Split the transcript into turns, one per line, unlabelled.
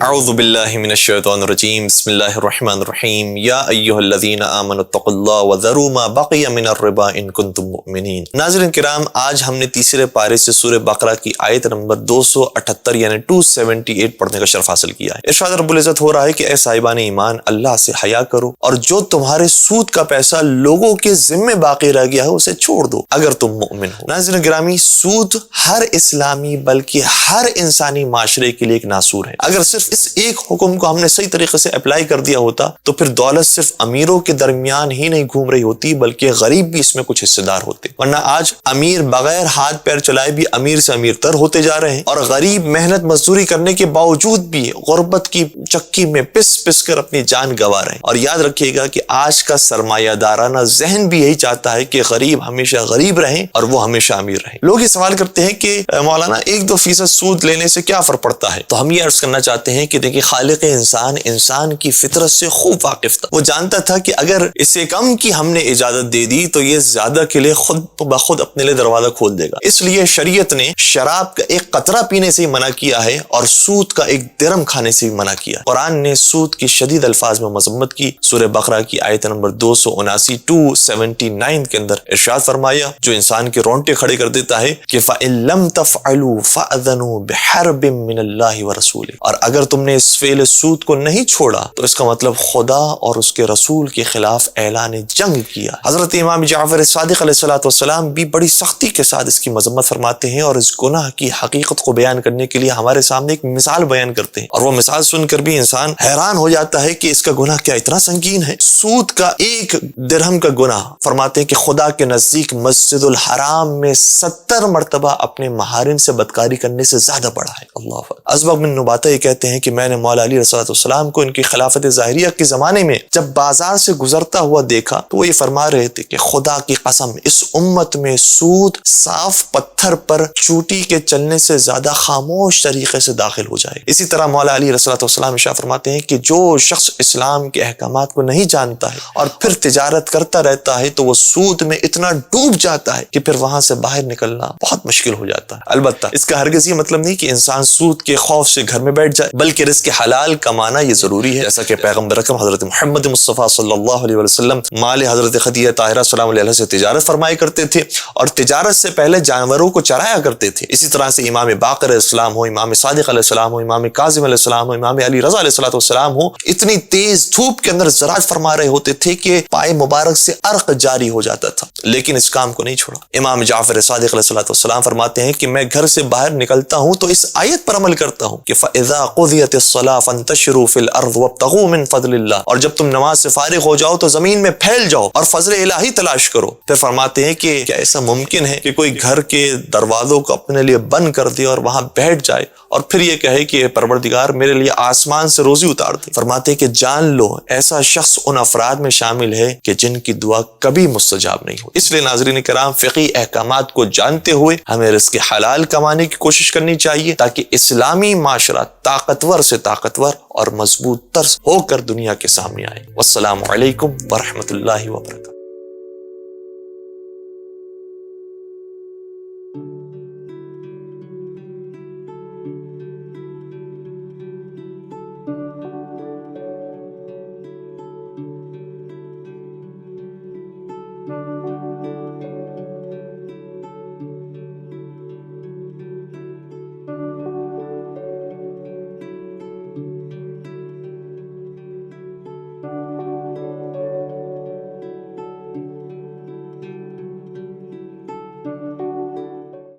اعوذ باللہ من الشیطان الرجیم بسم اللہ الرحمن الرحیم یا ایہا الذین آمنوا اتقوا اللہ وذروا ما بقی من الربا ان کنتم مؤمنین۔ ناظرین کرام، آج ہم نے تیسرے پارے سے سورہ بقرہ کی آیت نمبر 278 یعنی 278 پڑھنے کا شرف حاصل کیا ہے۔ ارشاد رب العزت ہو رہا ہے کہ اے صاحبان ایمان، اللہ سے حیا کرو اور جو تمہارے سود کا پیسہ لوگوں کے ذمے باقی رہ گیا ہے اسے چھوڑ دو اگر تم مؤمن ہو۔ ناظرین گرامی، سود ہر اسلامی بلکہ ہر انسانی معاشرے کے لیے ایک ناسور ہے۔ اگر صرف اس ایک حکم کو ہم نے صحیح طریقے سے اپلائی کر دیا ہوتا تو پھر دولت صرف امیروں کے درمیان ہی نہیں گھوم رہی ہوتی بلکہ غریب بھی اس میں کچھ حصے دار ہوتے، ورنہ آج امیر بغیر ہاتھ پیر چلائے بھی امیر سے امیر تر ہوتے جا رہے ہیں، اور غریب محنت مزدوری کرنے کے باوجود بھی غربت کی چکی میں پس پس کر اپنی جان گنوا رہے ہیں۔ اور یاد رکھیے گا کہ آج کا سرمایہ دارانہ ذہن بھی یہی چاہتا ہے کہ غریب ہمیشہ غریب رہیں اور وہ ہمیشہ امیر رہیں۔ لوگ یہ سوال کرتے ہیں کہ مولانا 1-2% سود لینے سے کیا فرق پڑتا ہے؟ تو ہم یہ عرض کرنا چاہتے ہیں کہ دیکھیں، خالق انسان کی فطرت سے خوب واقف تھا۔ وہ جانتا تھا کہ اگر اسے کم کی ہم نے اجازت دے دی تو یہ زیادہ کے لیے خود بخود اپنے لیے دروازہ کھول دے گا، اس لیے شریعت نے شراب کا ایک قطرہ پینے سے ہی منع کیا ہے اور سود کا ایک درم کھانے سے بھی منع کیا۔ قرآن نے سود کی شدید الفاظ میں مذمت کی۔ سورہ بقرہ کی آیت نمبر 279 کے اندر ارشاد فرمایا، جو انسان کے رونٹے کھڑے کر دیتا ہے کہ فَإِن لَمْ تَفْعَلُوا فَأْذَنُوا بِحَرْبٍ مِّنَ اللَّهِ وَرَسُولِهِ، اور اگر تم نے اس فعل سود کو نہیں چھوڑا تو اس کا مطلب خدا اور اس کے رسول کے خلاف اعلان جنگ کیا۔ حضرت امام جعفر صادق علیہ السلام بھی بڑی سختی کے ساتھ اس کی مذمت فرماتے ہیں اور اس گناہ کی حقیقت کو بیان کرنے کے لیے ہمارے سامنے ایک مثال بیان کرتے ہیں، اور وہ مثال سن کر بھی انسان حیران ہو جاتا ہے کہ اس کا گناہ کیا اتنا سنگین ہے۔ سود کا 1 درہم کا گناہ فرماتے ہیں کہ خدا کے نزدیک مسجد الحرام میں 70 مرتبہ اپنے محارم سے بدکاری کرنے سے زیادہ بڑا ہے۔ اللہ ازبغ بن نباتہ یہ کہتے ہیں کہ میں نے مولا علی رضی اللہ السلام کو ان کی خلافت ظاہریہ کے زمانے میں جب بازار سے گزرتا ہوا دیکھا تو وہ یہ فرما رہے تھے کہ خدا کی قسم، اس امت میں سود صاف پتھر پر چوٹی کے چلنے سے زیادہ خاموش طریقے سے داخل ہو جائے۔ اسی طرح مولا علی رضی اللہ السلام ارشاد فرماتے ہیں کہ جو شخص اسلام کے احکامات کو نہیں جانتا ہے اور پھر تجارت کرتا رہتا ہے تو وہ سود میں اتنا ڈوب جاتا ہے کہ پھر وہاں سے باہر نکلنا بہت مشکل ہو جاتا ہے۔ البتہ اس کا ہرگز یہ مطلب نہیں کہ انسان سود کے خوف سے گھر میں بیٹھ جائے، بلکہ رزق حلال کمانا یہ ضروری ہے، جیسا کہ پیغمبر اکرم حضرت محمد مصطفیٰ صلی اللہ علیہ وسلم مال حضرت خدیجہ طاہرہ سلام علیہ سے تجارت فرمایا کرتے تھے اور تجارت سے پہلے جانوروں کو چرایا کرتے تھے۔ اسی طرح سے امام باقر علیہ السلام ہو، امام صادق علیہ السلام ہو، امام کاظم علیہ السلام ہو، امام علی رضا علیہ السلام ہو، اتنی تیز دھوپ کے اندر زراعت فرما رہے ہوتے تھے کہ پائے مبارک سے عرق جاری ہو جاتا تھا، لیکن اس کام کو نہیں چھوڑا۔ امام جعفر صادق علیہ السلام فرماتے ہیں کہ میں گھر سے باہر نکلتا ہوں تو اس آیت پر عمل کرتا ہوں کہ فَإِذَا قُضِيَتِ الصَّلَاةُ فَانتَشِرُوا فِي الْأَرْضِ وَابْتَغُوا مِن فَضْلِ اللَّهِ، اور جب تم نماز سے فارغ ہو جاؤ تو زمین میں پھیل جاؤ اور فضل الہی تلاش کرو۔ پھر فرماتے ہیں کہ کیا ایسا ممکن ہے کہ کوئی گھر کے دروازوں کو اپنے لیے بند کر دے اور وہاں بیٹھ جائے اور پھر یہ کہے کہ پروردگار میرے لیے آسمان سے روزی اتار دے؟ فرماتے ہیں کہ جان لو ایسا شخص ان افراد میں شامل ہے کہ جن کی دعا کبھی مستجاب نہیں ہو۔ اس لیے ناظرین کرام، فقہی احکامات کو جانتے ہوئے ہمیں رزق حلال کمانے کی کوشش کرنی چاہیے تاکہ اسلامی معاشرہ طاقتور سے طاقتور اور مضبوط تر ہو کر دنیا کے سامنے آئے۔ والسلام علیکم ورحمۃ اللہ وبرکاتہ۔